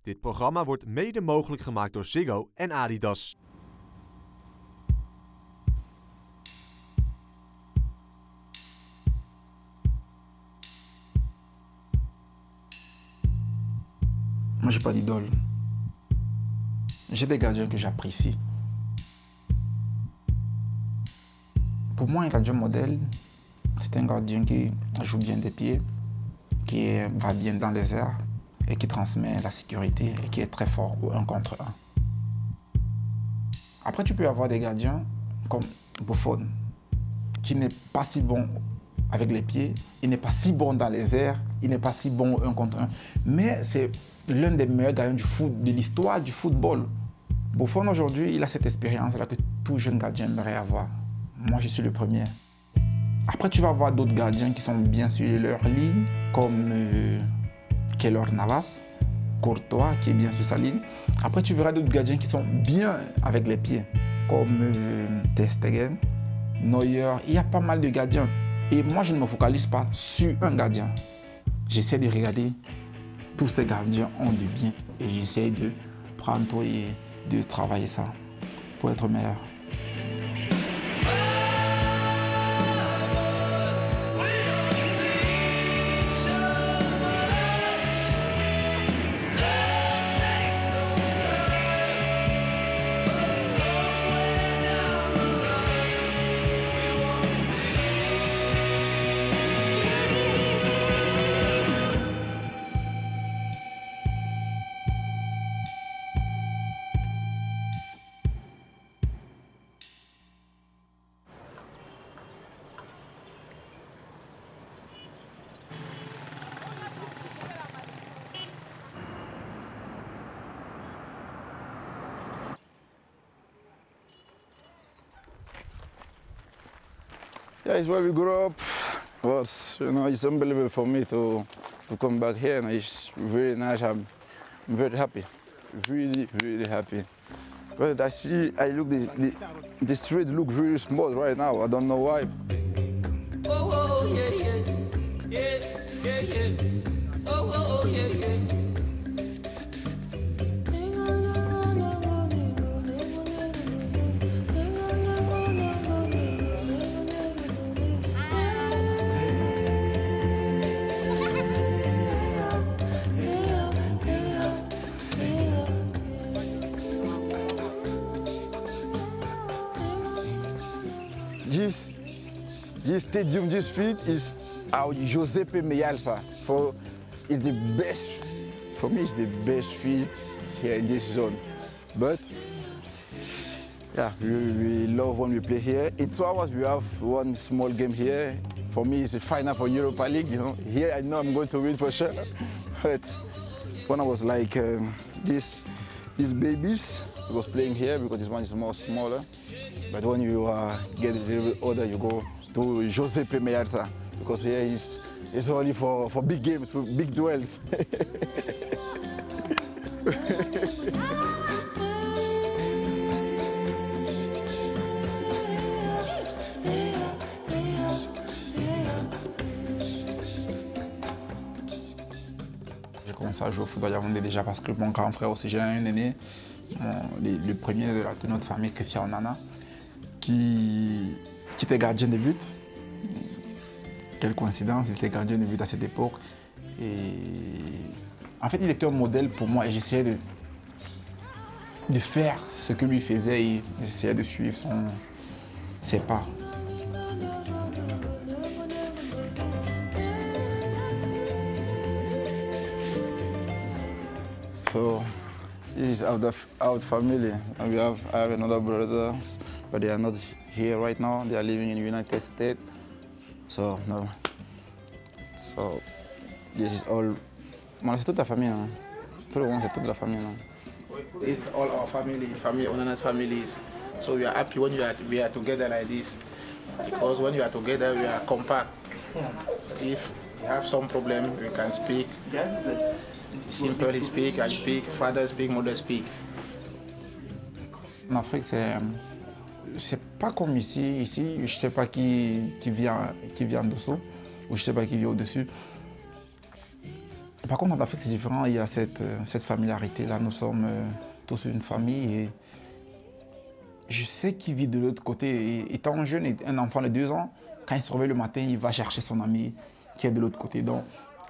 Dit programma wordt mede mogelijk gemaakt door Ziggo en Adidas. Moi, j'ai pas d'idole. J'ai des gardiens que j'apprécie. Pour moi, un gardien modèle, c'est un gardien qui joue bien des pieds, qui va bien dans les airs et qui transmet la sécurité et qui est très fort au 1 contre 1. Après, tu peux avoir des gardiens comme Buffon, qui n'est pas si bon avec les pieds, il n'est pas si bon dans les airs, il n'est pas si bon au 1 contre 1. Mais c'est l'un des meilleurs gardiens du foot, de l'histoire du football. Buffon, aujourd'hui, il a cette expérience-là que tout jeune gardien aimerait avoir. Moi, je suis le premier. Après, tu vas avoir d'autres gardiens qui sont bien sur leur ligne, comme Keylor Navas, Courtois, qui est bien sur sa ligne. Après, tu verras d'autres gardiens qui sont bien avec les pieds, comme Ter Stegen, Neuer. Il y a pas mal de gardiens. Et moi, je ne me focalise pas sur un gardien. J'essaie de regarder tous ces gardiens ont du bien. Et j'essaie de prendre tout et de travailler ça pour être meilleur. Yeah, it's where we grew up. But you know, it's unbelievable for me to come back here, and it's very nice. I'm very happy, really, really happy. But I look the street look really small right now. I don't know why. Oh, yeah, yeah, yeah, yeah, yeah. Oh, yeah, yeah. This stadium, this field is our Giuseppe Meazza. It's the best, for me, it's the best field here in this zone. But yeah, we love when we play here. In 2 hours, we have one small game here. For me, it's the final for Europa League. You know, here I know I'm going to win for sure. But when I was like these babies, I was playing here because this one is more smaller. But when you get a little bit older, you go to Giuseppe Meazza because here it's only for big games, for big duels. J'ai commencé à jouer au football à Yaoundé déjà parce que mon grand frère aussi, j'ai un aîné, le premier de notre famille, Christian Nana, qui était gardien de but. Quelle coïncidence, il était gardien de but à cette époque. Et en fait, il était un modèle pour moi et j'essayais de faire ce que lui faisait et j'essayais de suivre ses pas. So this is our family, and I have another brothers, but they are not here right now. They are living in the United States. So no. So this is all. C'est toute la famille. Hein. Tout le monde, c'est toute la famille. Non? This is all our family, Onana's families. So we are happy when we are together like this, because when you are together, we are compact. So if you have some problem, we can speak. Simply speak, I speak, father speak, mother speak. En Afrique, c'est pas comme ici. Ici, je sais pas qui vient en dessous, ou je sais pas qui vient au-dessus. Par contre, en Afrique, c'est différent. Il y a cette familiarité-là. Nous sommes tous une famille. Et je sais qui vit de l'autre côté. Et étant jeune, un enfant de 2 ans, quand il se réveille le matin, il va chercher son ami qui est de l'autre côté. Donc,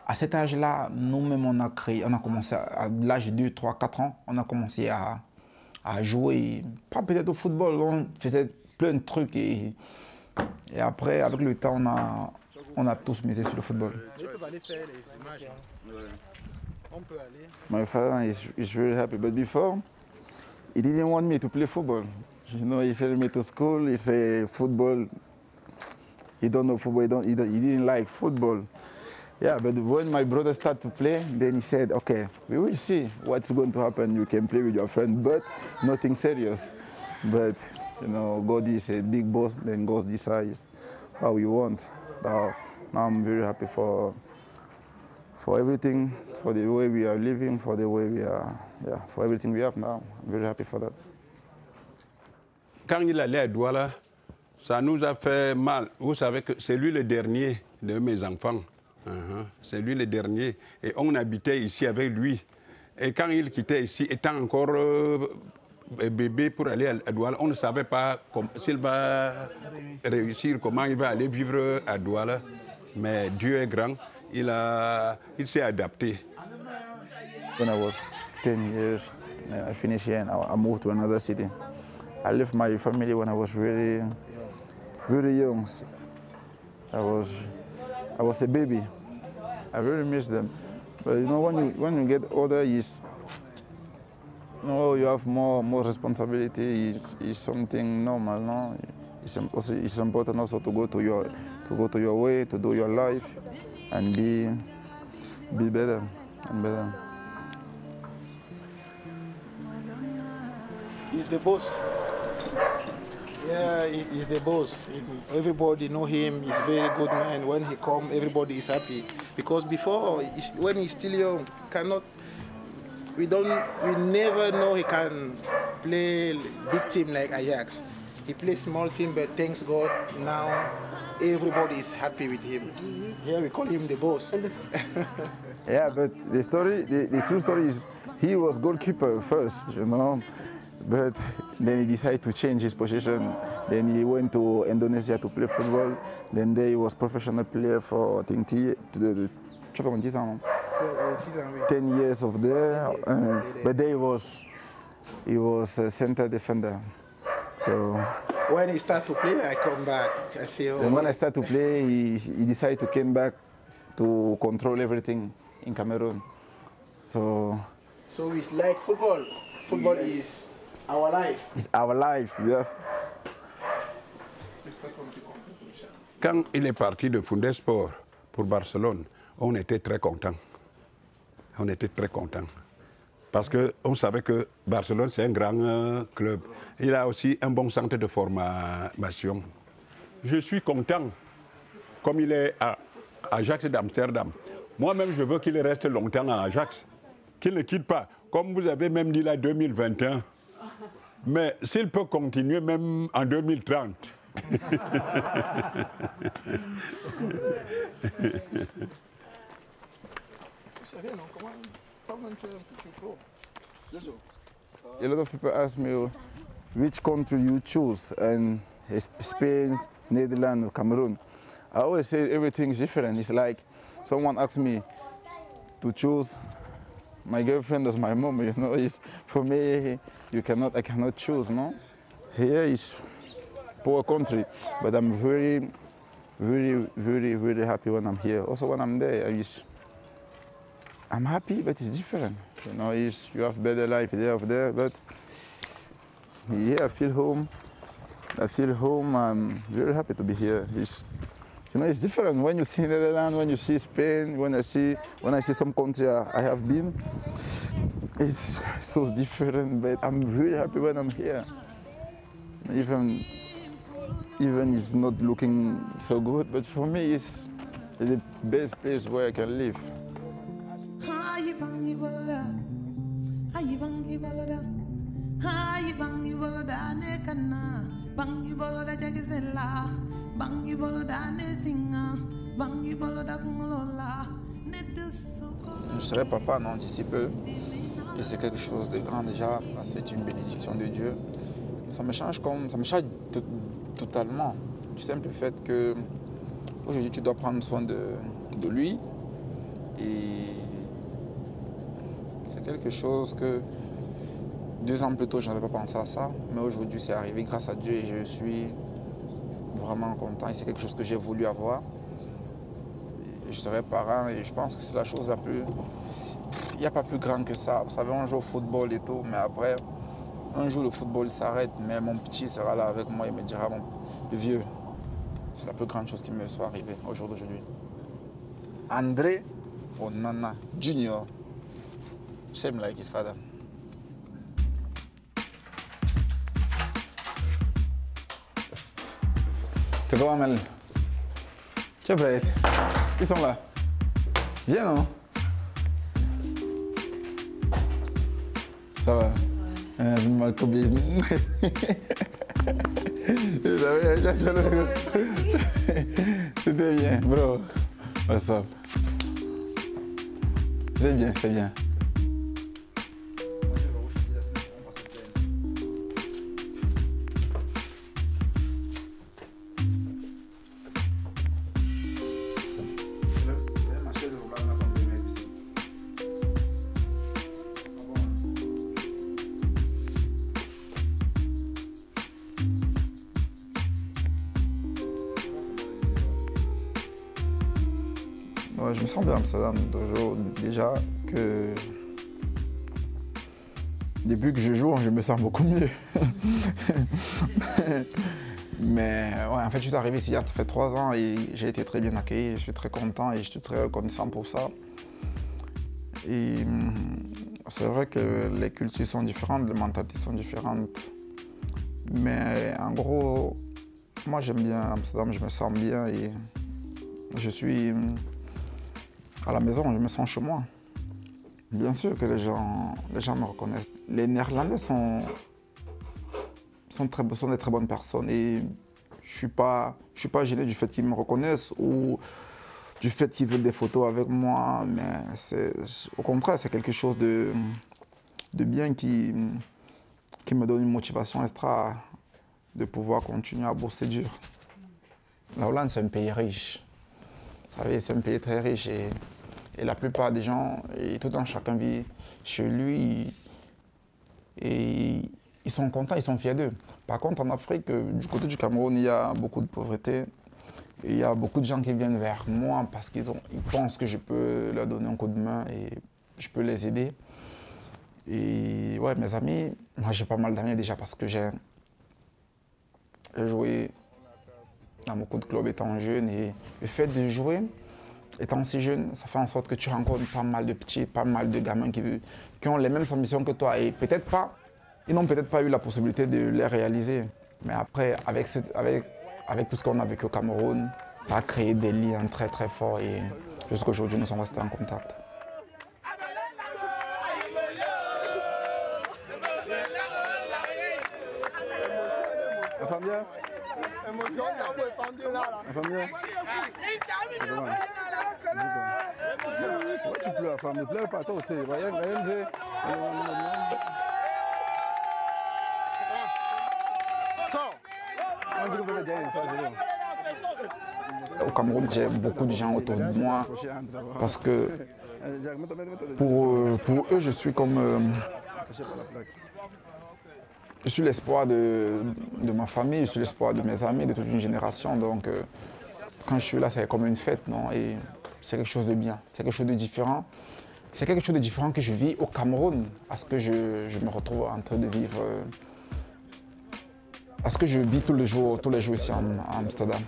à cet âge-là, nous-mêmes, on a commencé à l'âge de 2, 3, 4 ans, on a commencé à jouer, pas peut-être au football, on faisait plein de trucs. Et après, avec le temps, on a tous misé sur le football. Ils peuvent aller faire les images. On peut aller. My father is very happy, but before, he didn't want me to play football. You know, he sent me to school, he said football, he don't know football, he didn't like football. Yeah, but when my brother started to play, then he said, okay, we will see what's going to happen. You can play with your friend, but nothing serious. But, you know, God is a big boss, then God decides how you want. Now I'm very happy for everything, for the way we are living, for the way we are, yeah, for everything we have now. I'm very happy for that. Quand il allait à Douala, ça nous a fait mal. Vous savez que c'est lui le dernier de mes enfants. C'est lui le dernier. Et on habitait ici avec lui. Et quand il quittait ici, étant encore bébé pour aller à Douala, on ne savait pas s'il va réussir, comment il va aller vivre à Douala. Mais Dieu est grand, il s'est adapté. When I was 10 years, I finished here and I moved to another city. I left my family when I was very, very young. I was a baby. I really miss them. But you know, when you get older, you have more responsibility. It's something normal, no? It's important also to go to your way, to do your life, and be better and better. He's the boss. Yeah, he's the boss. Everybody know him. He's a very good man. When he come, everybody is happy. Because before, when he's still young, we never know he can play big team like Ajax. He plays small team, but thanks God, now everybody is happy with him. Yeah, we call him the boss. Yeah, but the true story is he was goalkeeper first, you know. But then he decided to change his position. Then he went to Indonesia to play football. Then there he was professional player for, I think, 10 years of there. But there he was a center defender. So when he started to play, I come back. I say, oh, and when I started to play, he decided to come back to control everything in Cameroon. So it's like football. Football is our life. It's our life. Yeah. Quand il est parti de Fundesport pour Barcelone, on était très contents. On était très contents. Parce qu'on savait que Barcelone, c'est un grand club. Il a aussi un bon centre de formation. Je suis content, comme il est à Ajax d'Amsterdam. Moi-même, je veux qu'il reste longtemps à Ajax, qu'il ne quitte pas. Comme vous avez même dit là, 2021. Mais s'il peut continuer même en 2030. A lot of people ask me which country you choose, and Spain, Netherlands, Cameroon. I always say everything is different. It's like someone asked me to choose my girlfriend as my mom. You know, for me, I cannot choose. No, here is poor country, but I'm very, very, very, very happy when I'm here. Also, when I'm there, I'm happy, but it's different. You know, you have better life there, but here I feel home. I'm very happy to be here. It's different when you see Netherlands, when you see Spain, when I see some country I have been. It's so different, but I'm very happy when I'm here. Even it's not looking so good, but for me it's the best place where I can live. Bangi bolo da ne singa, bangi bolo da kungolola, Je serai papa, non, d'ici peu. Et c'est quelque chose de grand déjà. C'est une bénédiction de Dieu. Ça me change totalement. Du simple fait que aujourd'hui tu dois prendre soin de lui. Et c'est quelque chose que 2 ans plus tôt je n'avais pas pensé à ça. Mais aujourd'hui c'est arrivé grâce à Dieu et je suis vraiment content. Et c'est quelque chose que j'ai voulu avoir. Et je serai parent et je pense que c'est la chose la plus... Il n'y a pas plus grand que ça. Vous savez, on joue au football et tout, mais après, un jour le football s'arrête, mais mon petit sera là avec moi et me dira, bon, le vieux, c'est la plus grande chose qui me soit arrivée au jour d'aujourd'hui. André Onana Junior, same like his father. C'est comment, Mel? Tu es prêt? Ils sont là. Viens, non? Ça va? Ouais. Ma copine. C'était bien, bro. What's up? C'était bien, c'était bien. Ouais, je me sens bien à Amsterdam toujours. Déjà que depuis que je joue, je me sens beaucoup mieux. Mais ouais, en fait, je suis arrivé ici il y a fait 3 ans et j'ai été très bien accueilli. Je suis très content et je suis très reconnaissant pour ça. Et c'est vrai que les cultures sont différentes, les mentalités sont différentes. Mais en gros, moi j'aime bien Amsterdam, je me sens bien et je suis à la maison, je me sens chez moi. Bien sûr que les gens me reconnaissent. Les Néerlandais sont des très bonnes personnes et je suis pas gêné du fait qu'ils me reconnaissent ou du fait qu'ils veulent des photos avec moi, mais au contraire, c'est quelque chose de bien qui me donne une motivation extra de pouvoir continuer à bosser dur. La Hollande, c'est un pays riche. Vous savez, c'est un pays très riche et la plupart des gens, et tout un chacun vit chez lui et ils sont contents, ils sont fiers d'eux. Par contre, en Afrique, du côté du Cameroun, il y a beaucoup de pauvreté. Et il y a beaucoup de gens qui viennent vers moi parce qu'ils pensent que je peux leur donner un coup de main et je peux les aider. Et ouais, mes amis, moi j'ai pas mal d'amis déjà parce que j'ai joué dans beaucoup de clubs étant jeune. Et le fait de jouer, étant si jeune, ça fait en sorte que tu rencontres pas mal de petits, pas mal de gamins qui ont les mêmes ambitions que toi. Et peut-être pas, ils n'ont peut-être pas eu la possibilité de les réaliser. Mais après, avec tout ce qu'on a vécu au Cameroun, ça a créé des liens très très forts et jusqu'à aujourd'hui nous sommes restés en contact. La femme bien? La femme bien? C'est pas mal. Pourquoi tu pleures, femme? Ne pleure pas, toi aussi. Rien dire. Au Cameroun, j'ai beaucoup de gens autour de moi parce que pour eux, je suis comme... je suis l'espoir de ma famille, je suis l'espoir de mes amis, de toute une génération. Donc, quand je suis là, c'est comme une fête, non? Et c'est quelque chose de bien, c'est quelque chose de différent. C'est quelque chose de différent que je vis au Cameroun, à ce que je me retrouve en train de vivre, à ce que je vis tous les jours ici à Amsterdam.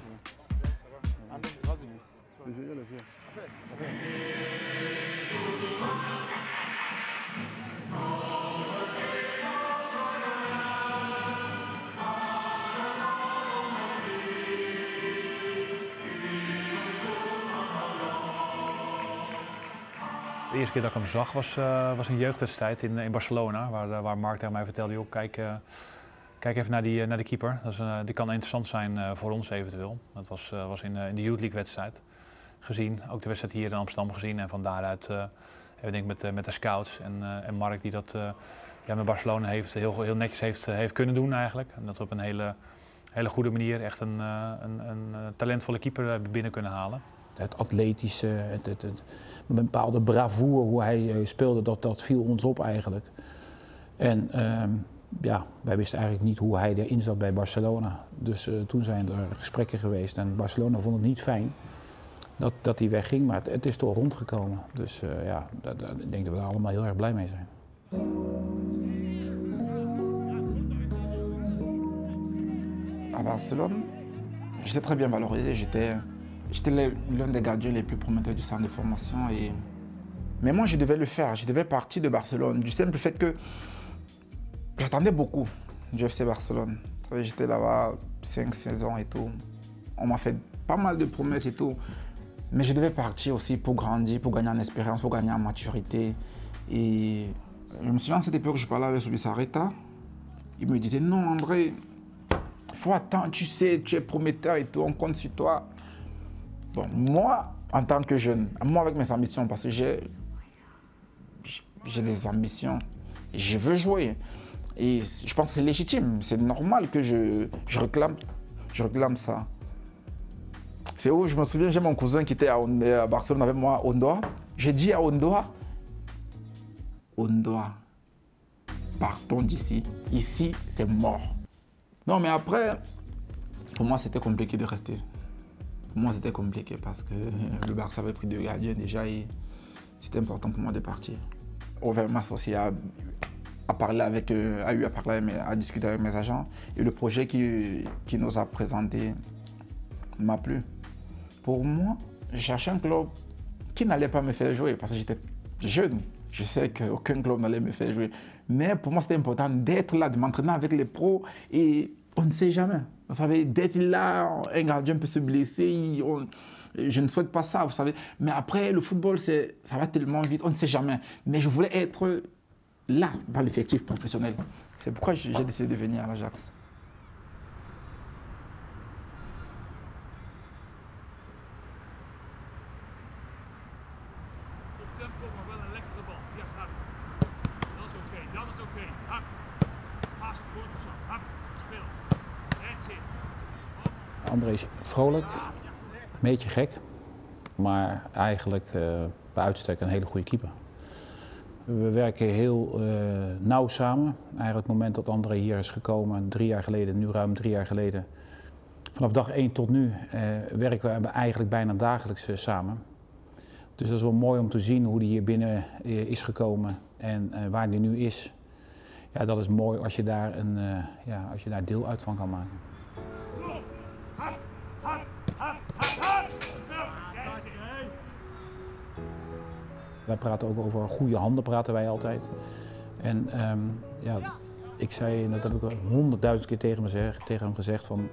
De eerste keer dat ik hem zag was een jeugdwedstrijd in Barcelona, waar Mark tegen mij vertelde, joh, kijk even naar die keeper. Die kan interessant zijn voor ons eventueel. Dat was in de Youth League wedstrijd. gezien. Ook de wedstrijd hier in Amsterdam gezien. En van daaruit hebben we denk ik met de scouts en Mark die dat met Barcelona heel netjes heeft kunnen doen eigenlijk. En dat we op een hele goede manier echt een talentvolle keeper binnen kunnen halen. Het atletische, een bepaalde bravoure hoe hij speelde, dat viel ons op eigenlijk. En wij wisten eigenlijk niet hoe hij erin zat bij Barcelona. Dus toen zijn er gesprekken geweest en Barcelona vond het niet fijn dat hij wegging, maar het is toch rondgekomen. Dus ik denk dat we er allemaal heel erg blij mee zijn. À Barcelone, j'étais très bien valorisé. J'étais l'un des gardiens les plus prometteurs du centre de formation. Mais moi, je devais le faire. Je devais partir de Barcelone. Du simple fait que j'attendais beaucoup du FC Barcelone. J'étais là-bas 5 saisons et tout. On m'a fait pas mal de promesses et tout. Mais je devais partir aussi pour grandir, pour gagner en expérience, pour gagner en maturité. Et je me souviens à cette époque, je parlais avec Zubizarreta. Il me disait, non André, il faut attendre, tu sais, tu es prometteur et tout, on compte sur toi. Bon, moi, en tant que jeune, moi avec mes ambitions, parce que j'ai des ambitions, je veux jouer. Et je pense que c'est légitime, c'est normal que je réclame ça. C'est où, je me souviens, j'ai mon cousin qui était à Barcelone avec moi, Ondoa. J'ai dit à Ondoa, partons d'ici. Ici, c'est mort. Non, mais après, pour moi, c'était compliqué de rester. Pour moi, c'était compliqué parce que le Barça avait pris 2 gardiens déjà et c'était important pour moi de partir. Overmars aussi a discuté avec mes agents et le projet qui nous a présenté m'a plu. Pour moi, je cherchais un club qui n'allait pas me faire jouer parce que j'étais jeune. Je sais qu'aucun club n'allait me faire jouer. Mais pour moi, c'était important d'être là, de m'entraîner avec les pros et on ne sait jamais. Vous savez, d'être là, un gardien peut se blesser, je ne souhaite pas ça, vous savez. Mais après, le football, ça va tellement vite, on ne sait jamais. Mais je voulais être là, dans l'effectif professionnel. C'est pourquoi j'ai décidé de venir à l'Ajax. André is vrolijk, een beetje gek, maar eigenlijk bij uitstek een hele goede keeper. We werken heel nauw samen. Eigenlijk het moment dat André hier is gekomen, 3 jaar geleden, nu ruim 3 jaar geleden. Vanaf dag 1 tot nu werken we eigenlijk bijna dagelijks samen. Dus dat is wel mooi om te zien hoe hij hier binnen is gekomen en waar hij nu is. Ja, dat is mooi als je daar deel uit van kan maken. Wij praten ook over goede handen, praten wij altijd. En ik zei, en dat heb ik 100.000 keer tegen hem gezegd, van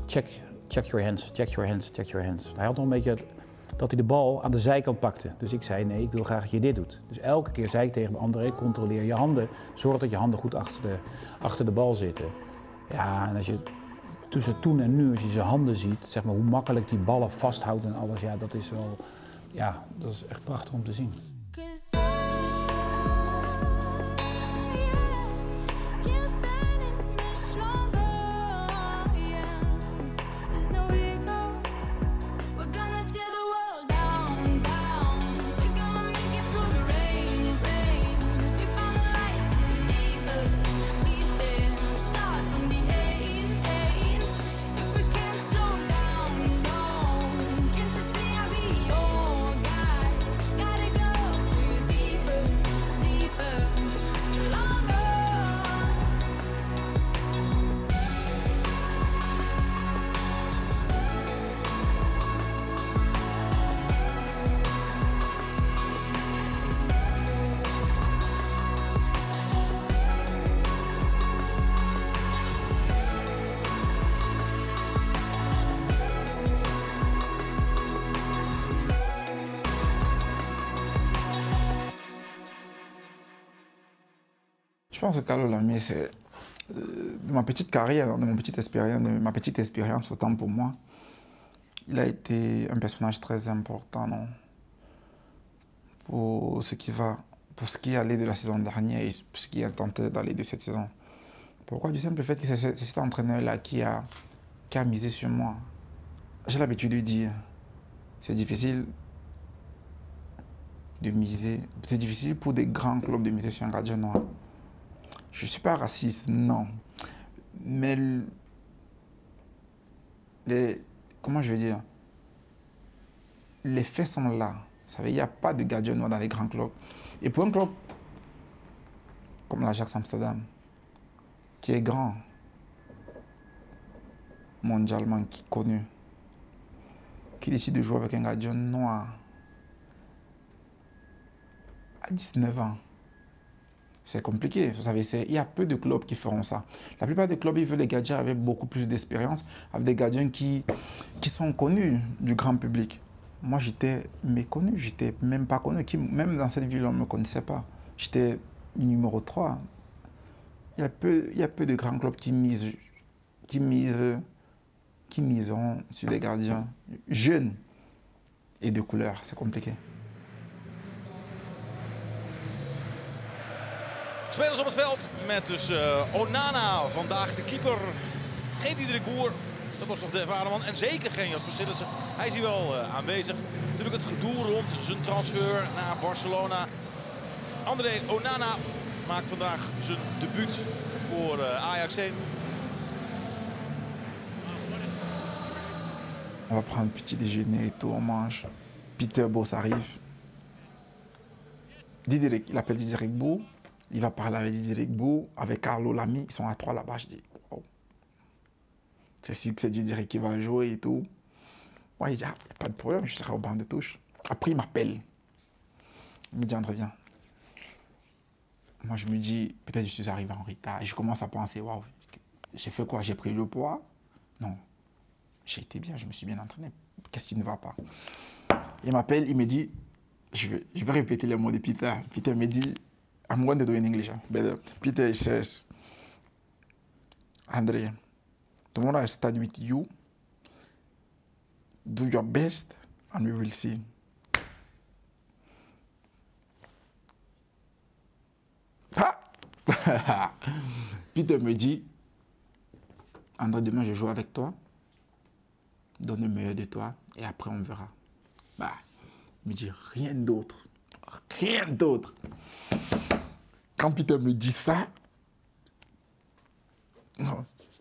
check your hands, check your hands, check your hands. Hij had nog een beetje dat hij de bal aan de zijkant pakte. Dus ik zei, nee, ik wil graag dat je dit doet. Dus elke keer zei ik tegen André, controleer je handen. Zorg dat je handen goed achter de bal zitten. Ja, en als je tussen toen en nu, als je zijn handen ziet, zeg maar, hoe makkelijk die ballen vasthoudt en alles, ja, dat is wel, ja, dat is echt prachtig om te zien. Je pense que Carlo Lamy, c'est de ma petite carrière, de ma petite expérience autant pour moi. Il a été un personnage très important, non? Pour ce qui allait de la saison dernière et ce qui est tenté d'aller de cette saison. Pourquoi? Du simple fait que c'est cet entraîneur-là qui a misé sur moi. J'ai l'habitude de dire, c'est difficile de miser, c'est difficile pour des grands clubs de miser sur un gardien noir. Je ne suis pas raciste, non. Mais comment je veux dire? Les faits sont là. Vous savez, il n'y a pas de gardien noir dans les grands clubs. Et pour un club comme l'Ajax Amsterdam, qui est grand, mondialement connu, qui décide de jouer avec un gardien noir à 19 ans, c'est compliqué. Vous savez, il y a peu de clubs qui feront ça. La plupart des clubs, ils veulent des gardiens avec beaucoup plus d'expérience, avec des gardiens qui sont connus du grand public. Moi, j'étais méconnu, j'étais même pas connu. Même dans cette ville, on ne me connaissait pas. J'étais numéro 3. Il y a peu de grands clubs qui miseront sur des gardiens jeunes et de couleur. C'est compliqué. Spelers op het veld met dus Onana, vandaag de keeper. Geen Diederik Boer, dat was toch de ervaren man. En zeker geen Jasper Sillissen. Hij is hier wel aanwezig. Natuurlijk het gedoe rond zijn transfer naar Barcelona. André Onana maakt vandaag zijn debuut voor Ajax 1. On va prendre un petit déjeuner et tout, on mange. Peter Bosz arrive. Diederik, il appelle Diederik Boer. Il va parler avec Diederik Boer, avec Carlo Lamy. Ils sont à 3 là-bas. Je dis, oh. C'est sûr que c'est Diederik qui va jouer et tout. Moi, il dit, ah, pas de problème, je serai au banc de touche. Après, il m'appelle. Il me dit, André, viens. Moi, je me dis, peut-être je suis arrivé en retard. Et je commence à penser, waouh, j'ai fait quoi? J'ai pris le poids? Non. J'ai été bien, je me suis bien entraîné. Qu'est-ce qui ne va pas? Il m'appelle, il me dit, je vais répéter les mots de Peter. Peter me dit, I'm going to do in English. But Peter says, André, tomorrow I start with you. Do your best and we will see. Peter me dit, André, demain je joue avec toi. Donne le meilleur de toi et après on verra. Bah, il me dit rien d'autre. Rien d'autre. Quand Peter me dit ça,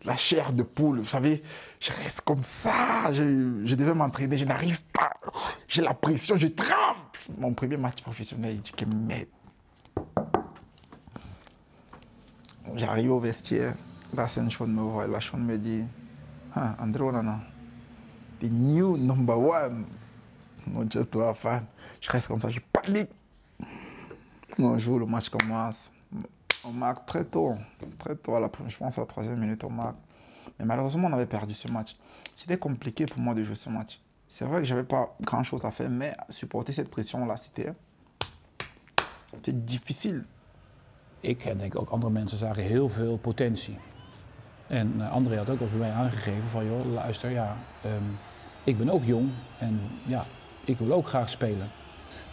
la chair de poule, vous savez, je reste comme ça. Je devais m'entraîner, je n'arrive pas. J'ai la pression, je tremble. Mon premier match professionnel, il dit que merde. J'arrive au vestiaire, la Saint-Chaude me voit, la Chaude me dit, ah, André Onana, the new number 1 Manchester fan. Je reste comme ça, je panique. On joue, le match commence. On marque très tôt, je pense à la 3e minute, on marque. Mais malheureusement, on avait perdu ce match. C'était compliqué pour moi de jouer ce match. C'est vrai que je n'avais pas grand-chose à faire, mais supporter cette pression-là, c'était difficile. Ik en denk ook andere mensen zagen heel veel potentie. En André had ook al bij mij aangegeven van, joh, luister, ja, ik ben ook jong en ja, ik wil ook graag spelen.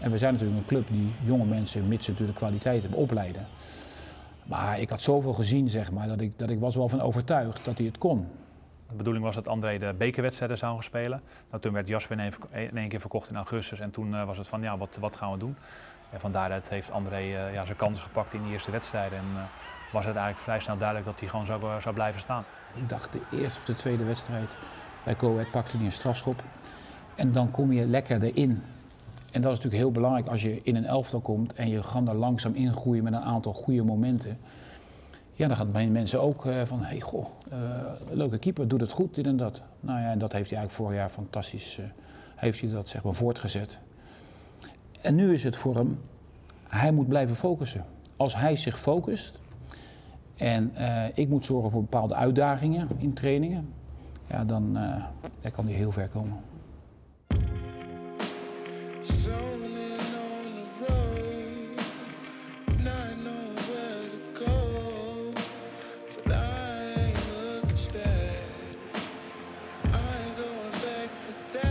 En we zijn natuurlijk een club die jonge mensen, mits ze natuurlijk kwaliteit hebben, opleiden. Maar ik had zoveel gezien, zeg maar, dat ik was wel van overtuigd dat hij het kon. De bedoeling was dat André de bekerwedstrijden zou gaan spelen. Nou, toen werd Jasper in één keer verkocht in augustus en toen was het van, ja, wat gaan we doen? En van daaruit heeft André zijn kans gepakt in de eerste wedstrijden en was het eigenlijk vrij snel duidelijk dat hij gewoon zou blijven staan. Ik dacht de eerste of de tweede wedstrijd bij Go Ahead pakte hij een strafschop en dan kom je lekker erin. En dat is natuurlijk heel belangrijk als je in een elftal komt en je gaat er langzaam ingroeien met een aantal goede momenten. Ja, dan gaan mensen ook van, hey, goh, leuke keeper, doet het goed, dit en dat. Nou ja, en dat heeft hij eigenlijk vorig jaar fantastisch, heeft hij dat zeg maar voortgezet. En nu is het voor hem, hij moet blijven focussen. Als hij zich focust en ik moet zorgen voor bepaalde uitdagingen in trainingen, ja, dan kan hij heel ver komen. That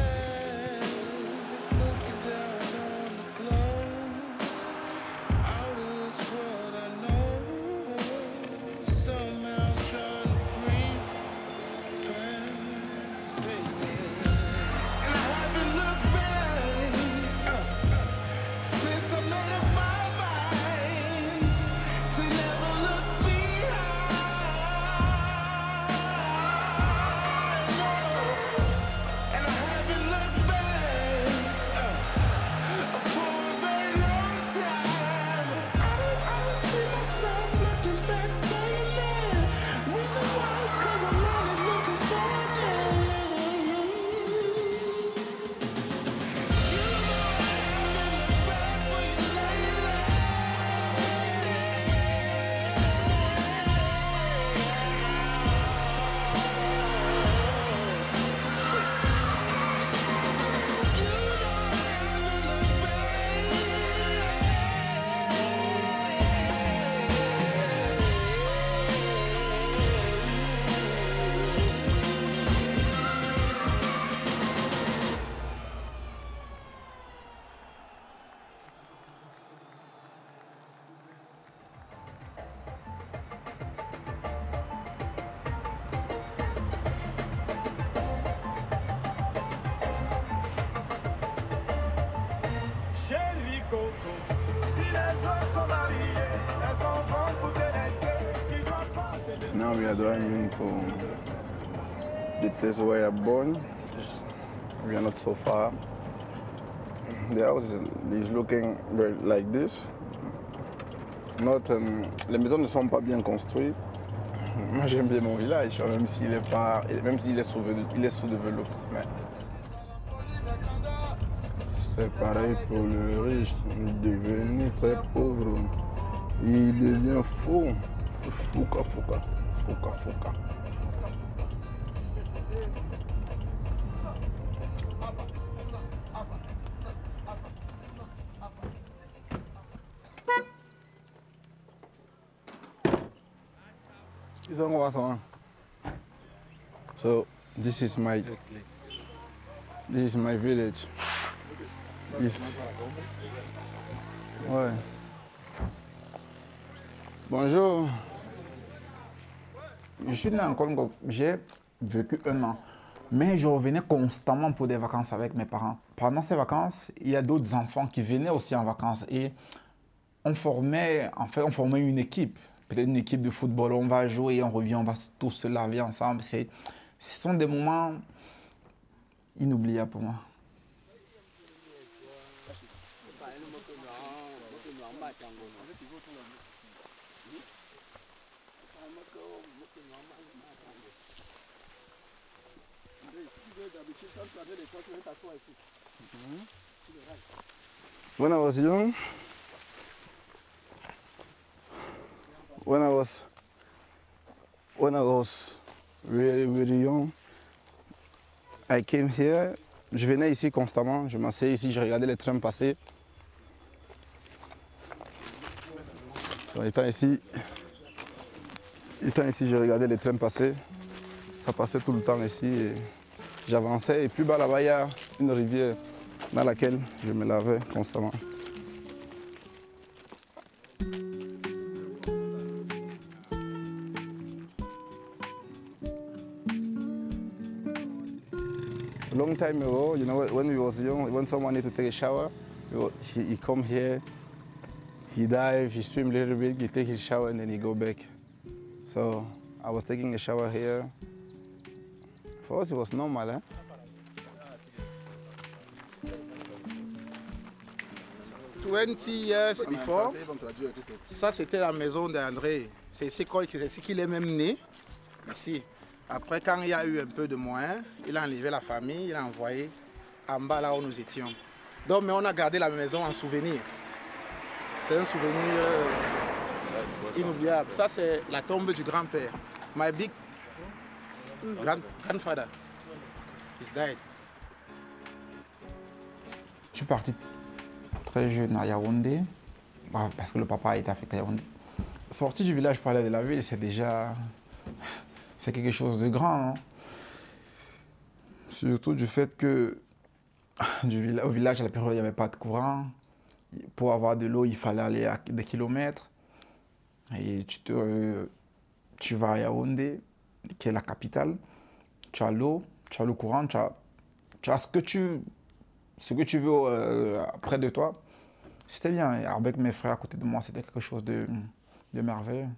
Now we are driving to the place where I was born. We are not so far. The house is looking very like this. Les maisons ne sont pas bien construites. Moi j'aime bien mon village, même s'il est sous-développé. C'est pareil pour le riche, il devient très pauvre. Il devient fou. Fouca. So this is my village. Ouais. Bonjour. Je suis né en Congo, j'ai vécu 1 an. Mais je revenais constamment pour des vacances avec mes parents. Pendant ces vacances, il y a d'autres enfants qui venaient aussi en vacances. Et on formait une équipe. Peut-être une équipe de football, on va jouer, on revient, on va tous se laver ensemble. Ce sont des moments inoubliables pour moi. When I was young, when I was really, really young, I came here. Je venais ici constamment, je m'asseyais ici, je regardais les trains passer. Étant ici, je regardais les trains passer. Ça passait tout le temps ici. Et j'avançais et plus bas là-bas, il y a une rivière dans laquelle je me lavais constamment. A long time ago, you know, when we was young, when someone need to take a shower, he come here, he dive, he swim a little bit, he take his shower and then he go back. So I was taking a shower here. For us, it was normal, eh? Years before, ça c'était la maison d'André. C'est ici qu'il est même né, ici. Après, quand il y a eu un peu de moyens, il a enlevé la famille, il a envoyé en bas là où nous étions. Donc, mais on a gardé la maison en souvenir. C'est un souvenir inoubliable. Ça, c'est la tombe du grand-père. My big grandfather is dead. Je suis parti très jeune à Yaoundé, parce que le papa a été affecté à Yaoundé. Sorti du village pour aller de la ville, c'est déjà... c'est quelque chose de grand, non? Surtout du fait que au village, à la période, il n'y avait pas de courant. Pour avoir de l'eau, il fallait aller à des kilomètres. Et tu vas à Yaoundé, qui est la capitale. Tu as l'eau, tu as le courant, tu as ce que tu veux près de toi. C'était bien. Et avec mes frères à côté de moi, c'était quelque chose de merveilleux.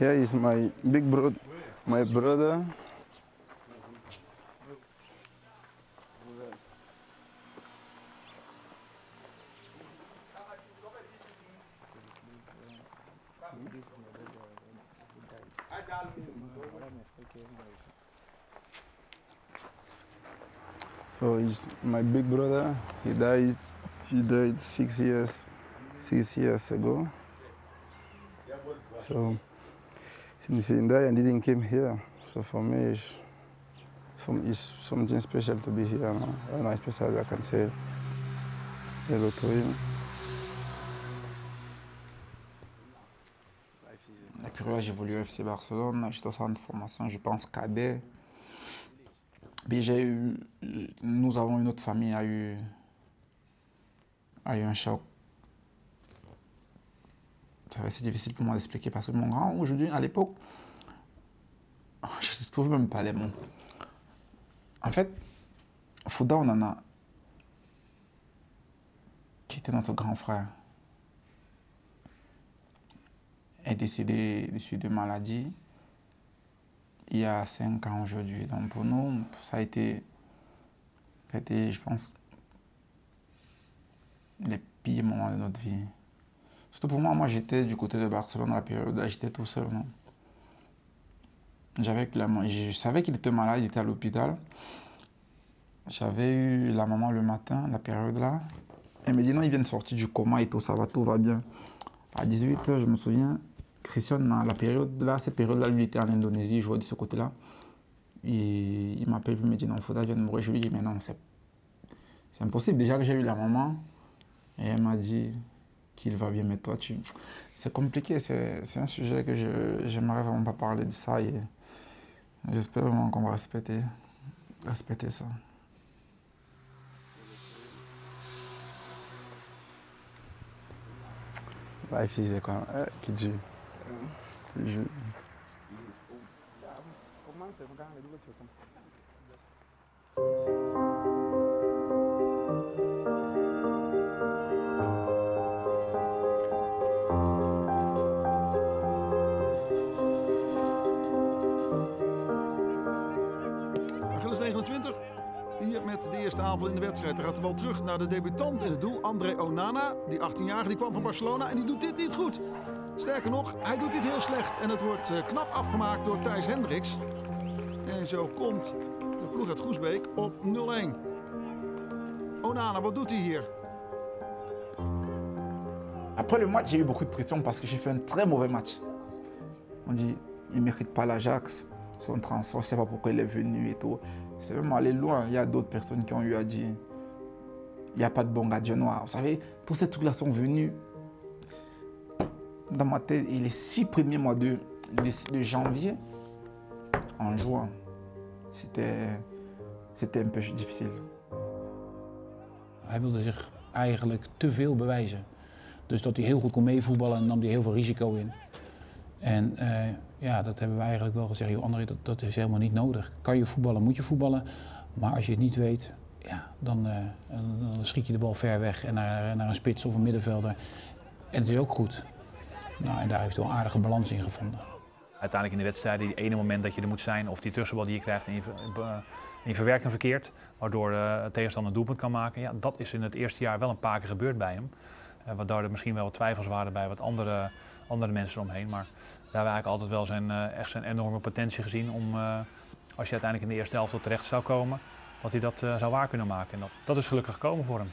Here is my big brother, my brother. So he's my big brother. He died 6 years ago. So since he died, I didn't come here. So for me, it's something special to be here. No? And especially I can say hello to him. Et puis là, j'ai évolué au FC Barcelone. J'étais au centre de formation, je pense, cadet. Puis nous avons une autre famille a eu un choc. C'est difficile pour moi d'expliquer parce que mon grand, aujourd'hui, à l'époque, je ne trouve même pas les mots. En fait, Fouda, on en a était notre grand frère, est décédé de suite de maladie il y a 5 ans aujourd'hui. Donc pour nous, ça a été, je pense, les pires moments de notre vie. Surtout pour moi, j'étais du côté de Barcelone à la période où j'étais tout seul. Non? Je savais qu'il était malade, il était à l'hôpital. J'avais eu la maman le matin, la période là. Elle me dit non, il vient de sortir du coma et tout, ça va, tout va bien. À 18h, je me souviens, Christian, la période là, cette période-là, lui, il était en Indonésie, je vois de ce côté-là. Et il m'appelle, il me dit non, Fouda vient de mourir. Je lui dis mais non, c'est impossible. Déjà que j'ai eu la maman, et elle m'a dit qu'il va bien, mais toi, c'est compliqué, c'est un sujet que j'aimerais vraiment pas parler de ça. Et j'espère vraiment qu'on va respecter ça. Vai fazer com ela. Que dia. Achilles 29. Hier met de eerste aanval in de wedstrijd. Dan gaat de bal terug naar de debutant in het doel, André Onana. Die 18-jarige die kwam van Barcelona en die doet dit niet goed. Sterker nog, hij doet dit heel slecht. En het wordt knap afgemaakt door Thijs Hendricks. En zo komt de ploeg uit Groesbeek op 0-1. Onana, wat doet hij hier? Après le match, j'ai eu beaucoup de pression parce que j'ai fait un très mauvais match. On dit, il ne mérite pas l'Ajax, son transfert, je ne sais pas pourquoi il est venu et tout. C'est vraiment allé loin. Il y a d'autres personnes qui ont eu à dire, il n'y a pas de bon gardien noir. Vous savez, tous ces trucs-là sont venus dans ma tête. Et les 6 premiers mois de janvier, en juin, c'était un peu difficile. Hij wilde zich eigenlijk te veel bewijzen. Dus dat hij heel goed kon meevoetballen en nam hij heel veel risico in. En ja, dat hebben we eigenlijk wel gezegd. Joh, André, dat is helemaal niet nodig. Kan je voetballen, moet je voetballen. Maar als je het niet weet, ja, dan schiet je de bal ver weg en naar een spits of een middenvelder. En het is ook goed. Nou, en daar heeft hij wel een aardige balans in gevonden. Uiteindelijk in de wedstrijden, die ene moment dat je er moet zijn of die tussenbal die je krijgt en je verwerkt hem verkeerd, waardoor de tegenstander een doelpunt kan maken. Ja, dat is in het eerste jaar wel een paar keer gebeurd bij hem. Waardoor er misschien wel wat twijfels waren bij wat andere mensen eromheen. Maar daar hebben we eigenlijk altijd wel zijn enorme potentie gezien om, als je uiteindelijk in de eerste helft terecht zou komen, dat hij dat zou waar kunnen maken. En dat is gelukkig gekomen voor hem.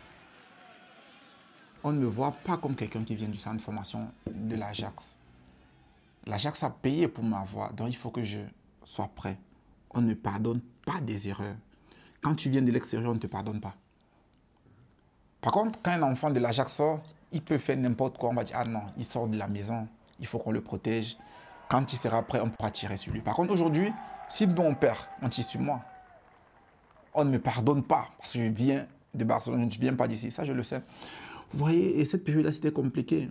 On ne me voit pas comme quelqu'un qui vient du centre de formation de l'Ajax. L'Ajax a payé pour m'avoir, donc il faut que je sois prêt. On ne pardonne pas des erreurs. Quand tu viens de l'extérieur, on ne te pardonne pas. Par contre, quand un enfant de l'Ajax sort, il peut faire n'importe quoi. On va dire, ah non, il sort de la maison, il faut qu'on le protège. Quand il sera prêt, on pourra tirer sur lui. Par contre, aujourd'hui, si nous on perd, on tire sur moi. On ne me pardonne pas parce que je viens de Barcelone, je ne viens pas d'ici. Ça, je le sais. Vous voyez, et cette période-là, c'était compliqué.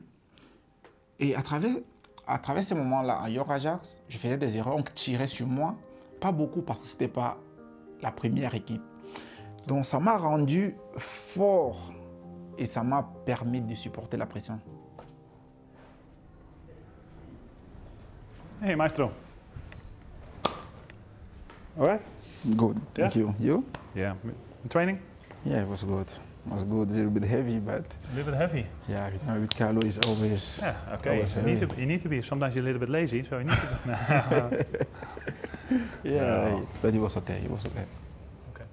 Et à travers ces moments-là, à York Ajax, je faisais des erreurs, on tirait sur moi. Pas beaucoup parce que ce n'était pas la première équipe. Donc ça m'a rendu fort et ça m'a permis de supporter la pression. Hey, maestro. All right? Good, thank you. You? Yeah. Training? Yeah, it was good. It was good, a little bit heavy, but... A little bit heavy? Yeah, you know, with Carlo is always... Yeah, okay. Always You need to be. Sometimes you're a little bit lazy, so you need to... Yeah, but it was okay, it was okay. Okay.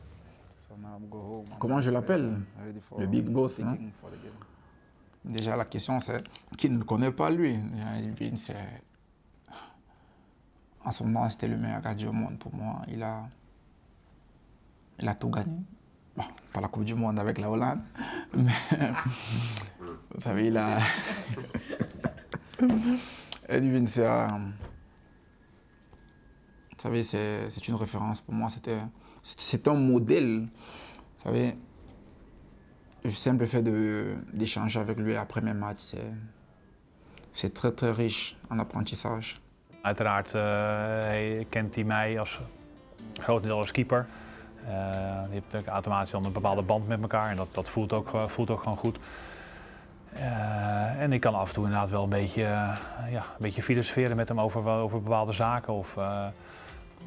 So now I'm go home. Comment je l'appelle? For Le big boss, hein? for the game. Déjà, la question, c'est qui ne le connaît pas, lui? En ce moment, c'était le meilleur gardien au monde pour moi. Il a tout gagné. Bon, pas la Coupe du Monde avec la Hollande, mais vous savez, il a... Edwin, vous savez, c'est une référence pour moi. C'est un modèle. Vous savez, le simple fait d'échanger avec lui après mes matchs, c'est très très riche en apprentissage. Uiteraard kent hij mij als grotendeels als keeper. Je hebt natuurlijk automatisch al een bepaalde band met elkaar en dat voelt ook gewoon goed. En ik kan af en toe inderdaad wel een beetje filosoferen met hem over bepaalde zaken of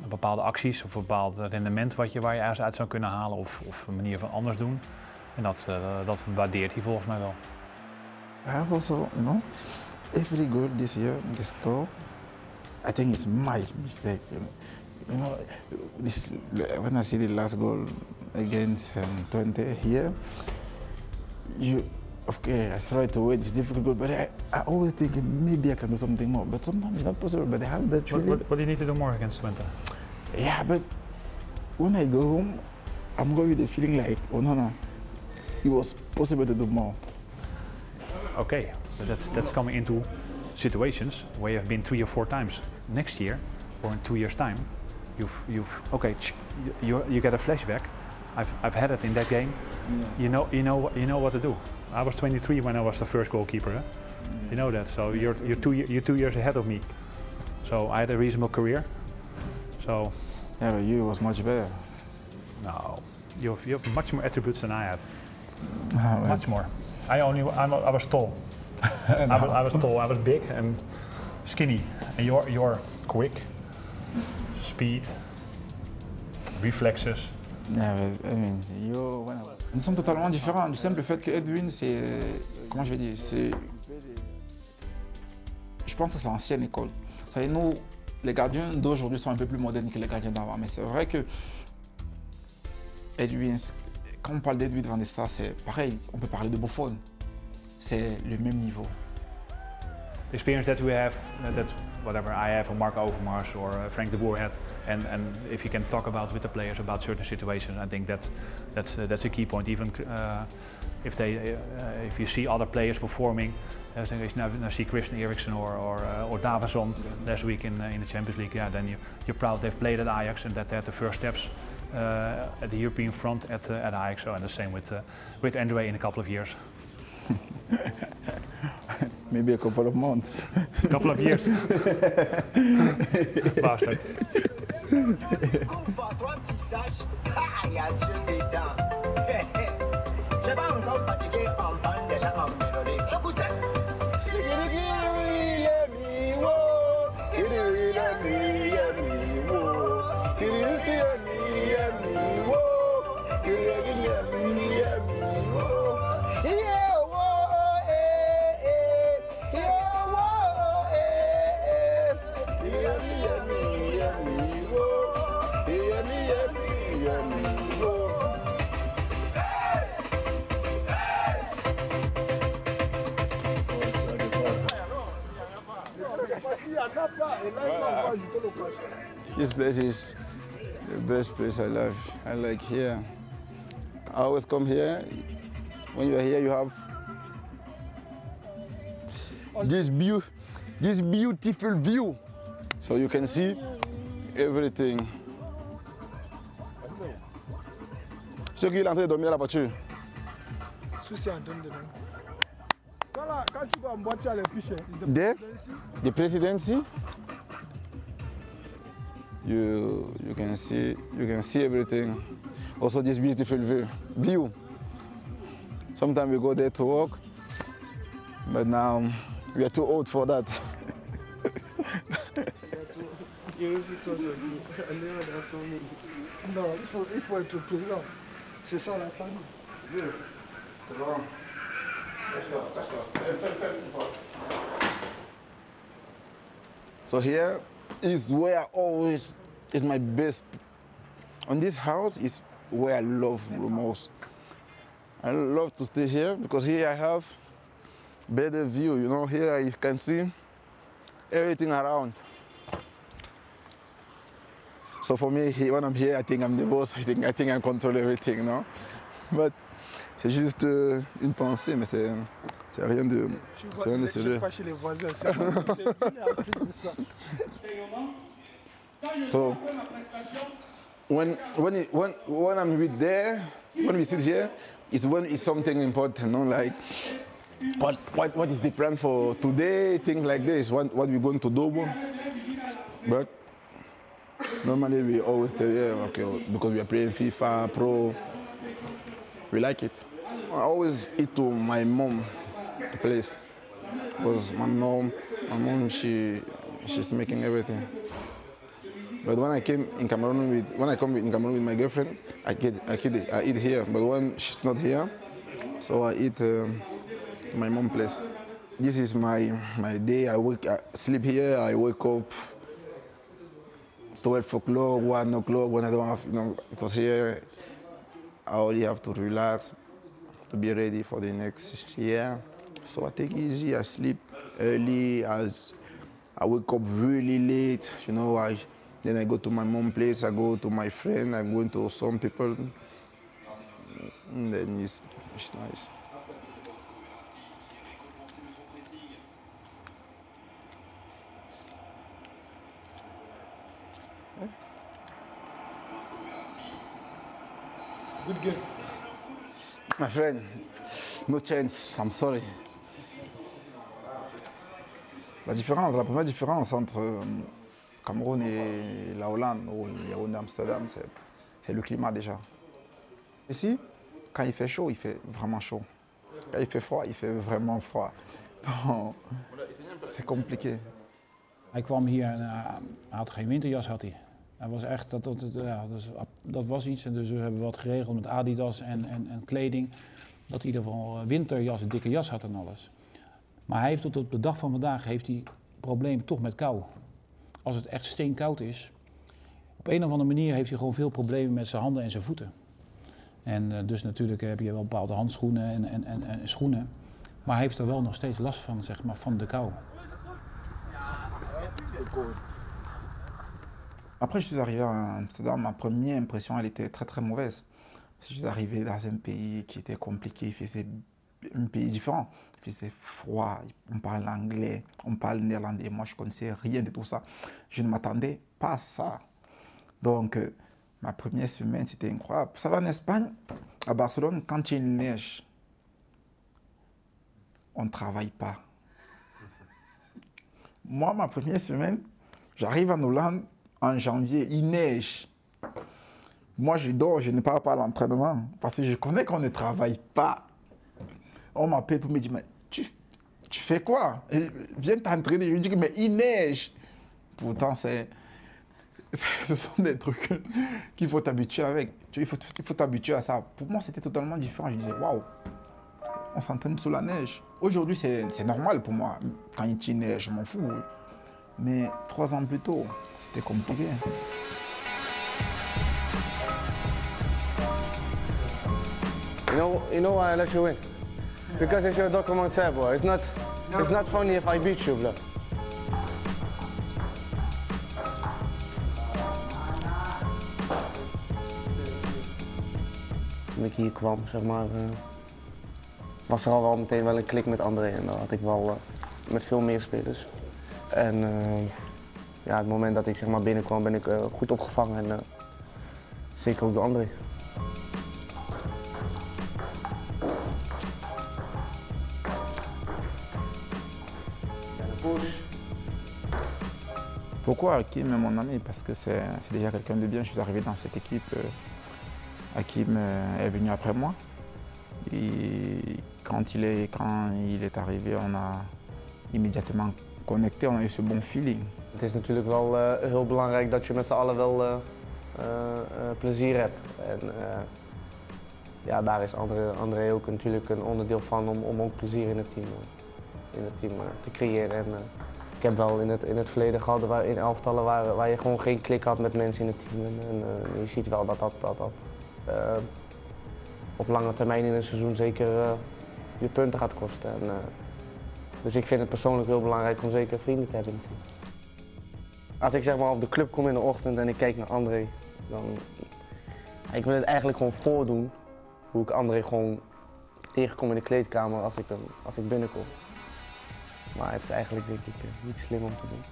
bepaalde acties of een bepaald rendement waar je ergens uit zou kunnen halen of een manier van anders doen. En dat waardeert hij volgens mij wel. I have also, every goal this year, the score, I think it's my mistake. When I see the last goal against Twente here, okay, I try to wait, it's difficult, but I always think maybe I can do something more, but sometimes it's not possible, but I have that feeling. What do you need to do more against Twente? Yeah, but when I go home, I'm going with the feeling like, oh no, it was possible to do more. Okay, but that's coming into situations where you have been 3 or 4 times. Next year, or in 2 years' time, you get a flashback. I've had it in that game. Yeah. You know what to do. I was 23 when I was the first goalkeeper. Eh? You know that. So you're 2 years ahead of me. So I had a reasonable career. So. Yeah, but you was much better. No, you have much more attributes than I have. Oh, much more. I was tall. I was tall. I was big and skinny. And you're quick, speed, reflexes. Yeah, but, I mean, nous sommes totalement différents. Du simple fait que Edwin, c'est, comment je vais dire, je pense que c'est l'ancienne école. Ça, nous, les gardiens d'aujourd'hui sont un peu plus modernes que les gardiens d'avant. Mais c'est vrai que Edwin, quand on parle d'Edwin Van der Sar, c'est pareil. On peut parler de Buffon. C'est le même niveau. The experience that we have, that whatever I have, or Mark Overmars, or Frank de Boer had, and if you can talk about with the players about certain situations, I think that's a key point. Even if you see other players performing, as you now see Christian Eriksen or Davison last week in the Champions League, yeah, then you're proud they've played at Ajax and that they had the first steps at the European front at Ajax. So, and the same with Andre in a couple of years. Maybe a couple of months. A couple of years. Bastard. This place is the best place I love. I like here. I always come here. When you are here, you have this beautiful view. So you can see everything. Ceux qui l'entrée de dormir à la voiture. Quand tu vas en voiture à l'éplucher, the presidency. You can see everything. Also this beautiful view. Sometimes we go there to walk, but now we are too old for that. Non, il faut être présent. C'est ça la famille. C'est bon. So here is where always is my best. On this house is where I love the most. I love to stay here because here I have better view. You know, here I can see everything around. So for me, when I'm here, I think I'm the boss. I think I control everything, you know. But c'est juste une pensée, mais c'est rien de sérieux. Pas chez les voisins, c'est ça. So when I'm with there, when we sit here, is when it's something important, you know, like what is the plan for today, things like this, what we're going to do. But normally we always stay there, okay, because we are playing FIFA, Pro. We like it. I always eat to my mom. place. Because my mom, she's making everything. But when I came in Cameroon in Cameroon with my girlfriend, I eat here. But when she's not here, so I eat my mom's place. This is my day. I sleep here. I wake up 12 o'clock, 1 o'clock when I don't have, because here I only have to relax to be ready for the next year. So I take it easy. I sleep early. I wake up really late. Then I go to my mom's place. I go to my friend. I go to some people. And then it's nice. Good game. My friend, no chance, I'm sorry. La première différence entre Cameroun et la Hollande ou Yaoundé, Amsterdam, c'est le climat déjà. Ici, quand il fait chaud, il fait vraiment chaud. Quand il fait froid, il fait vraiment froid. Donc, c'est compliqué. Hij kwam hier en hij had geen winterjas, had hij. Hij was echt, dat was iets en dus we hebben wat geregeld met Adidas en kleding. Dat hij in ieder geval winterjas, een dikke jas had en alles. Maar hij heeft tot op de dag van vandaag heeft hij problemen toch met kou. Als het echt steenkoud is, op een of andere manier heeft hij gewoon veel problemen met zijn handen en zijn voeten. En dus natuurlijk heb je wel bepaalde handschoenen en schoenen. Maar hij heeft er wel nog steeds last van, zeg maar, van de kou. Après, je suis arrivé à Amsterdam, ma première impression, elle était très très mauvaise. Je suis arrivé dans un pays qui était compliqué, un pays différent. Il faisait froid, on parle anglais, on parle néerlandais. Moi, je ne connaissais rien de tout ça. Je ne m'attendais pas à ça. Donc, ma première semaine, c'était incroyable. Ça va en Espagne, à Barcelone, quand il y a une neige, on ne travaille pas. Moi, ma première semaine, j'arrive en Hollande, en janvier, il neige. Moi, je dors, je ne pars pas à l'entraînement parce que je connais qu'on ne travaille pas. On m'appelle pour me dire, mais tu fais quoi? Viens t'entraîner. Je lui dis, mais il neige. Pourtant, ce sont des trucs qu'il faut t'habituer avec. Il faut t'habituer à ça. Pour moi, c'était totalement différent. Je disais, waouh, on s'entraîne sous la neige. Aujourd'hui, c'est normal pour moi. Quand il neige, je m'en fous. Mais 3 ans plus tôt, c'était compliqué. You know why I let you win? Because it's your documentaire, boy. It's not funny if I beat you, bro. Toen ik hier kwam, zeg maar, was er al wel meteen wel een klik met André. En dat had ik wel met veel meer spelers. En ja, het moment dat ik zeg maar binnenkwam ben ik goed opgevangen en zeker ook door André. Pourquoi Hakim est mon ami? Parce que c'est déjà quelqu'un de bien. Je suis arrivé dans cette équipe. Hakim est venu après moi. Et quand il est arrivé, on a immédiatement connecté. On a eu ce bon feeling. Het is natuurlijk wel heel belangrijk dat je met z'n allen wel plezier hebt. En ja, daar is André ook natuurlijk een onderdeel van om ook plezier in het team te creëren. En, ik heb wel in het verleden gehad in elftallen waar je gewoon geen klik had met mensen in het team. En je ziet wel dat op lange termijn in een seizoen zeker je punten gaat kosten. En, dus ik vind het persoonlijk heel belangrijk om zeker vrienden te hebben in het team. Als ik zeg maar op de club kom in de ochtend en ik kijk naar André, dan ik wil het eigenlijk gewoon voordoen hoe ik André gewoon tegenkom in de kleedkamer als ik binnenkom. Maar het is eigenlijk denk ik niet slim om te doen.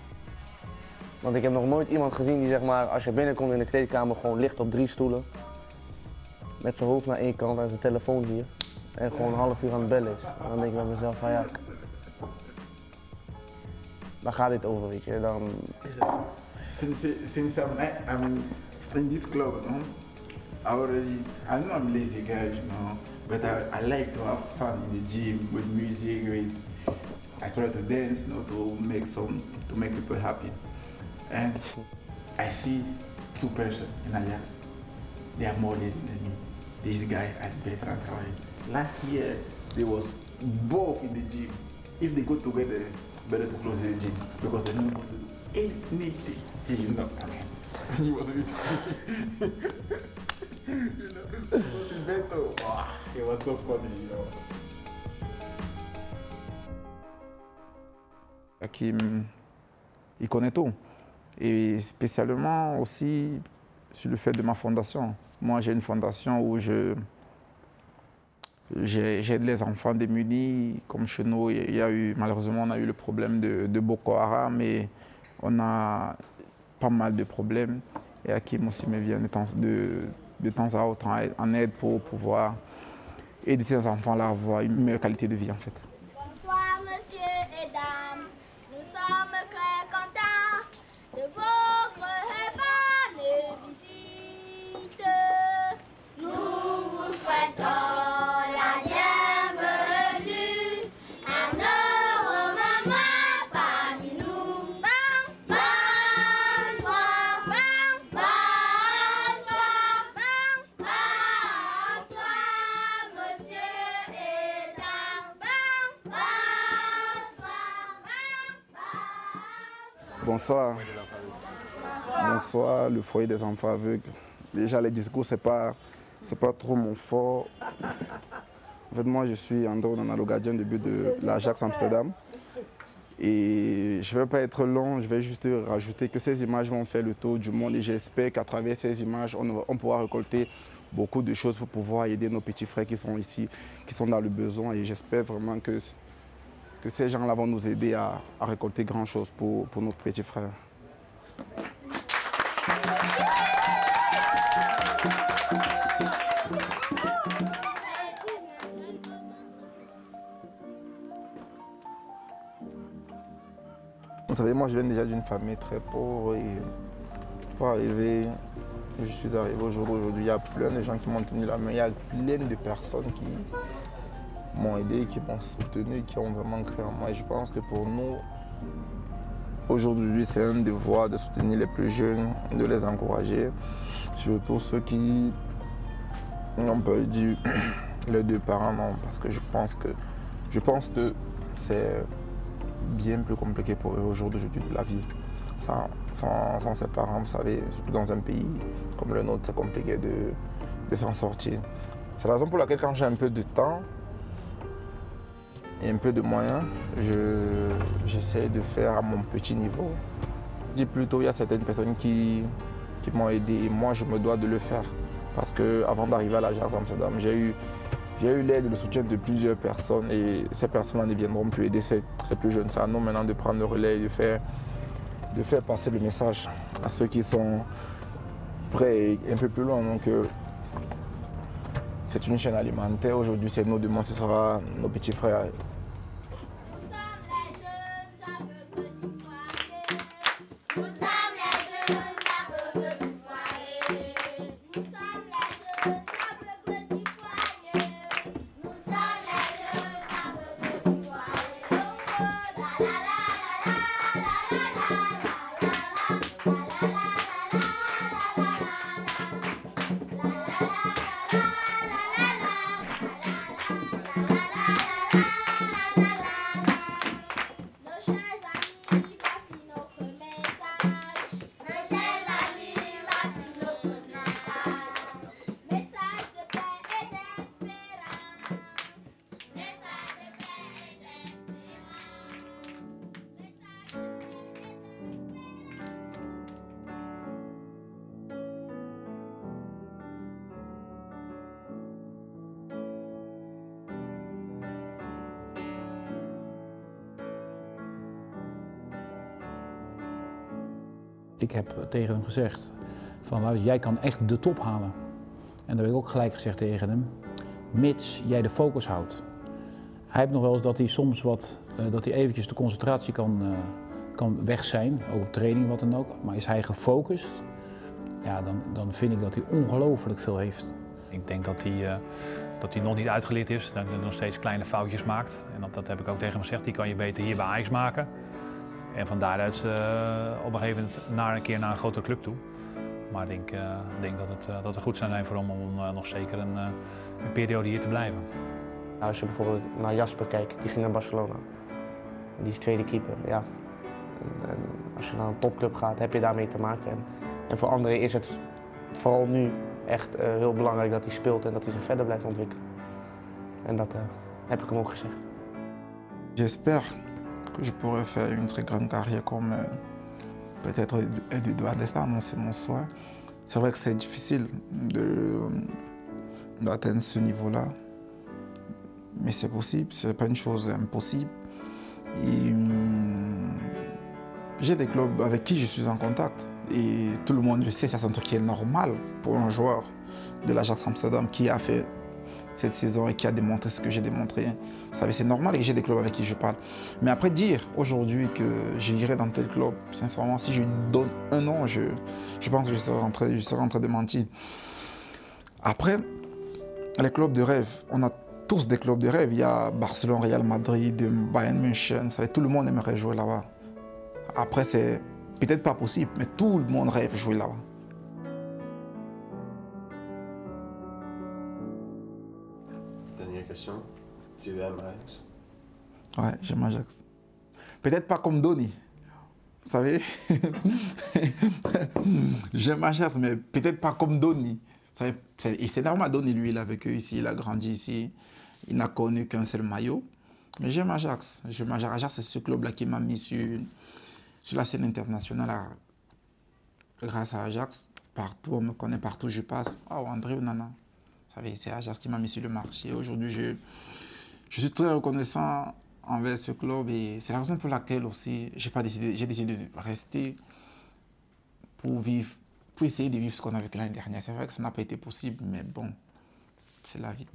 Want ik heb nog nooit iemand gezien die zeg maar als je binnenkomt in de kleedkamer gewoon ligt op 3 stoelen. Met zijn hoofd naar één kant en zijn telefoon hier. En gewoon een half uur aan het bellen is. En dan denk ik bij mezelf van ja, waar gaat dit over, weet je? Dan... Since I'm in this club, I'm not a lazy guy, but I like to have fun in the gym with music. I try to dance, to make people happy. And I see two persons in Ajax. They are more lazy than me. This guy and Bertrand Traoré. Last year, they was both in the gym. If they go together, better to close the gym because they don't want to do anything. You know, I mean, he was a bit. You know, Beto, it was so funny, you know. Hakim, il connaît tout. Et spécialement aussi sur le fait de ma fondation. Moi, j'ai une fondation où j'aide les enfants démunis. Comme chez nous, malheureusement, on a eu le problème de Boko Haram, mais on a pas mal de problèmes. Et Hakim aussi me vient de temps à autre en aide pour pouvoir aider ces enfants-là à avoir une meilleure qualité de vie, en fait. Bonsoir, messieurs et dames. Nous sommes très contents de votre bonne visite. Nous vous souhaitons la bienvenue à nos mamans parmi nous. Bonsoir, bonsoir, monsieur et dames. Bonsoir. Bonsoir, le foyer des enfants aveugles. Déjà, les discours, c'est pas trop mon fort. En fait, moi, je suis André Onana, le gardien de but de l'Ajax Amsterdam. Et je ne vais pas être long, je vais juste rajouter que ces images vont faire le tour du monde et j'espère qu'à travers ces images, on pourra récolter beaucoup de choses pour pouvoir aider nos petits frères qui sont ici, qui sont dans le besoin. Et j'espère vraiment que ces gens-là vont nous aider à récolter grand chose pour nos petits frères. Vous savez, moi je viens déjà d'une famille très pauvre et pour arriver, je suis arrivé aujourd'hui, il y a plein de gens qui m'ont tenu la main, il y a plein de personnes qui m'ont aidé, qui m'ont soutenu, qui ont vraiment cru en moi. Et je pense que pour nous, aujourd'hui, c'est un devoir de soutenir les plus jeunes, de les encourager, surtout ceux qui n'ont pas eu les deux parents, non, parce que je pense que c'est bien plus compliqué pour eux aujourd'hui de la vie. Sans ses parents, vous savez, surtout dans un pays comme le nôtre, c'est compliqué de s'en sortir. C'est la raison pour laquelle quand j'ai un peu de temps et un peu de moyens, j'essaie de faire à mon petit niveau. Je dis plutôt, il y a certaines personnes qui m'ont aidé et moi je me dois de le faire. Parce qu'avant d'arriver à l'Ajax Amsterdam, j'ai eu l'aide et le soutien de plusieurs personnes et ces personnes ne viendront plus aider ces plus jeunes. C'est à nous maintenant de prendre le relais et de faire passer le message à ceux qui sont prêts et un peu plus loin. Donc c'est une chaîne alimentaire. Aujourd'hui c'est nous, demain ce sera nos petits frères. Nous sommes les jeunes aveugles du foyer. Nous sommes les jeunes aveugles du foyer. Nous sommes les jeunes aveugles du foyer. Nous sommes les jeunes aveugles du foyer. Oh la la la Nos chers amis, voici notre message. Nos chers amis, voici notre message. Message de paix et d'espérance. Message de paix et d'espérance. Message de paix et d'espérance. Ik heb tegen hem gezegd van luister, jij kan echt de top halen. En dat heb ik ook gelijk gezegd tegen hem, mits jij de focus houdt. Hij heeft nog wel eens dat hij soms dat hij eventjes de concentratie kan weg zijn, ook op training wat dan ook. Maar is hij gefocust, ja, dan vind ik dat hij ongelooflijk veel heeft. Ik denk dat hij dat hij nog niet uitgeleerd is, dat hij nog steeds kleine foutjes maakt. En dat heb ik ook tegen hem gezegd, die kan je beter hier bij Ajax maken. En van daaruit op een gegeven moment een keer naar een grotere club toe. Maar ik denk dat het goed zou zijn voor hem om nog zeker een periode hier te blijven. Als je bijvoorbeeld naar Jasper kijkt, die ging naar Barcelona. En die is tweede keeper, ja. En als je naar een topclub gaat, heb je daarmee te maken. En voor André is het vooral nu echt heel belangrijk dat hij speelt en dat hij zich verder blijft ontwikkelen. En dat heb ik hem ook gezegd. J'espère que je pourrai faire une très grande carrière comme peut-être Eduardo D'Esta, c'est mon souhait. C'est vrai que c'est difficile d'atteindre ce niveau-là, mais c'est possible, c'est pas une chose impossible. Et, j'ai des clubs avec qui je suis en contact et tout le monde le sait, c'est un truc qui est normal pour un joueur de l'Ajax Amsterdam qui a fait cette saison et qui a démontré ce que j'ai démontré. Vous savez, c'est normal et j'ai des clubs avec qui je parle. Mais après dire aujourd'hui que j'irai dans tel club, sincèrement, si je lui donne un nom, je pense que je serai en train de mentir. Après, les clubs de rêve, on a tous des clubs de rêve. Il y a Barcelone, Real Madrid, Bayern München, vous savez, tout le monde aimerait jouer là-bas. Après, c'est peut-être pas possible, mais tout le monde rêve jouer là-bas. Dernière question. Tu aimes Ajax? Ouais, j'aime Ajax. Peut-être pas comme Donny. Vous savez, j'aime Ajax, mais peut-être pas comme Donny. C'est normal, Donny, lui, il a vécu ici, il a grandi ici. Il n'a connu qu'un seul maillot. Mais j'aime Ajax. Ajax, c'est ce club-là qui m'a mis sur la scène internationale. Grâce à Ajax, partout, on me connaît, partout où je passe. Oh, André Onana. Vous savez, c'est Ajax qui m'a mis sur le marché. Aujourd'hui, je suis très reconnaissant envers ce club et c'est la raison pour laquelle aussi j'ai décidé de rester pour essayer de vivre ce qu'on a vécu l'année dernière. C'est vrai que ça n'a pas été possible, mais bon, c'est la vie.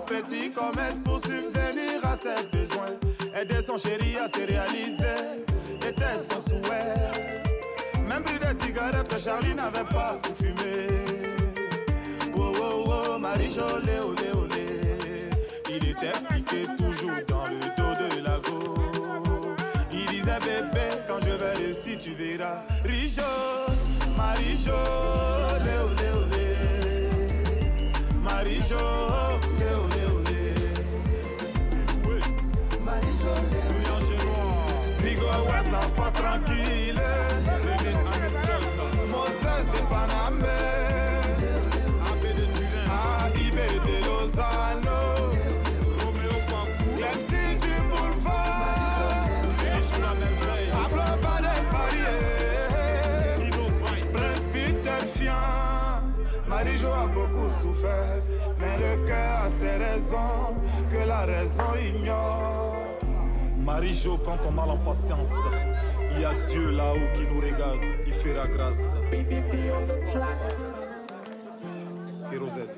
Petit commerce pour subvenir à ses besoins. Aider son chéri à se réaliser était son souhait. Même pris des cigarettes que Charlie n'avait pas pour fumer. Oh oh oh, Marie-Jo, olé olé olé. Il était piqué toujours dans le dos de la go. Il disait bébé, quand je vais réussir tu verras. Rijo, Marie-Jo, olé olé olé. Marie-Jo. La face tranquille, Moses de Paname, Abbé de Turin, Aibé de Lozano, Roméo Pampou, Clemcy du boulevard, Pablo Badel Paris, Prince Peter Fian. Marie-Jo a beaucoup souffert, mais le cœur a ses raisons que la raison ignore. Marie-Jo, prends ton mal en patience. Il y a Dieu là-haut qui nous regarde, il fera grâce. Kérosène.